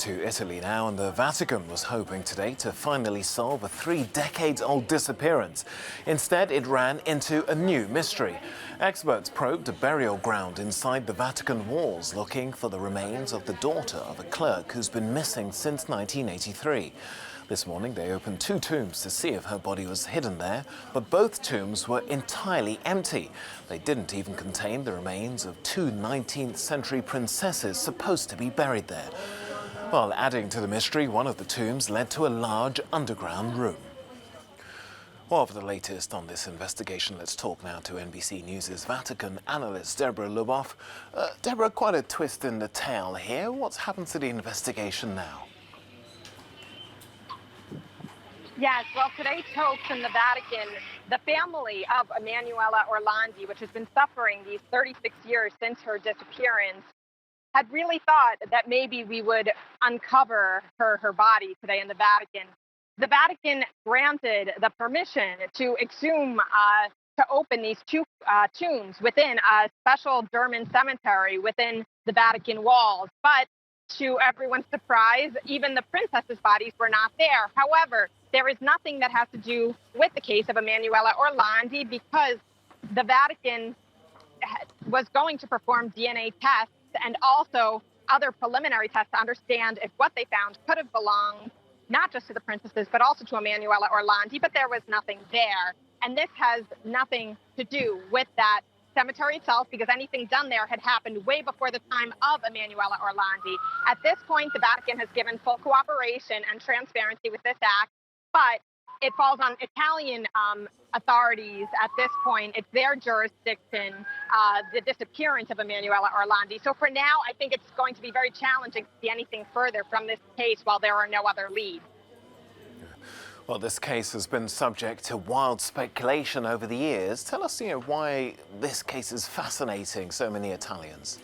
to Italy now, and the Vatican was hoping today to finally solve a 3-decade-old disappearance. Instead, it ran into a new mystery. Experts probed a burial ground inside the Vatican walls, looking for the remains of the daughter of a clerk who's been missing since 1983. This morning, they opened 2 tombs to see if her body was hidden there, but both tombs were entirely empty. They didn't even contain the remains of 2 19th century princesses supposed to be buried there. While adding to the mystery, one of the tombs led to a large underground room. Well, for the latest on this investigation, let's talk now to NBC News' Vatican analyst Deborah Luboff. Deborah, quite a twist in the tale here. What's happened to the investigation now? Yes, well, today, folks in the Vatican, the family of Emanuela Orlandi, which has been suffering these 36 years since her disappearance, had really thought that maybe we would uncover her body today in the Vatican. The Vatican granted the permission to exhume, to open these 2 tombs within a special German cemetery within the Vatican walls. But to everyone's surprise, even the princesses' bodies were not there. However, there is nothing that has to do with the case of Emanuela Orlandi because the Vatican was going to perform DNA tests and also other preliminary tests to understand if what they found could have belonged not just to the princesses, but also to Emanuela Orlandi, but there was nothing there. And this has nothing to do with that cemetery itself, because anything done there had happened way before the time of Emanuela Orlandi. At this point, the Vatican has given full cooperation and transparency with this act, but it falls on Italian authorities at this point. It's their jurisdiction, the disappearance of Emanuela Orlandi. So for now, I think it's going to be very challenging to see anything further from this case while there are no other leads. Well, this case has been subject to wild speculation over the years. Tell us, why this case is fascinating so many Italians.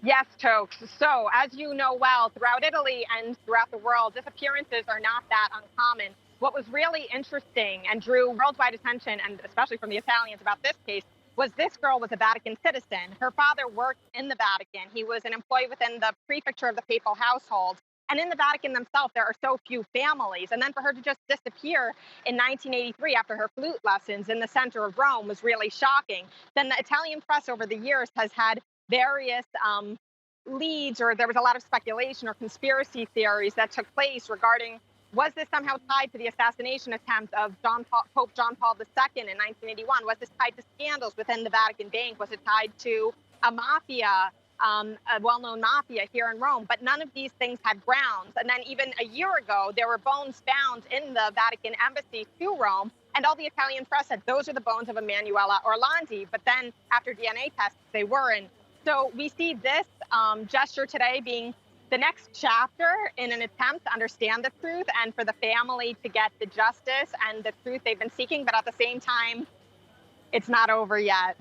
Yes, Tokes. So, as you know well, throughout Italy and throughout the world, disappearances are not that uncommon. What was really interesting and drew worldwide attention, and especially from the Italians about this case, was this girl was a Vatican citizen. Her father worked in the Vatican. He was an employee within the prefecture of the papal household. And in the Vatican themselves, there are so few families. And then for her to just disappear in 1983 after her flute lessons in the center of Rome was really shocking. Then the Italian press over the years has had various leads, or there was a lot of speculation or conspiracy theories that took place regarding, was this somehow tied to the assassination attempt of Pope John Paul II in 1981? Was this tied to scandals within the Vatican Bank? Was it tied to a mafia, a well-known mafia here in Rome? But none of these things had grounds. And then even a year ago, there were bones found in the Vatican embassy to Rome, and all the Italian press said those are the bones of Emanuela Orlandi. But then after DNA tests, they weren't. So we see this gesture today being the next chapter in an attempt to understand the truth and for the family to get the justice and the truth they've been seeking. But at the same time, it's not over yet.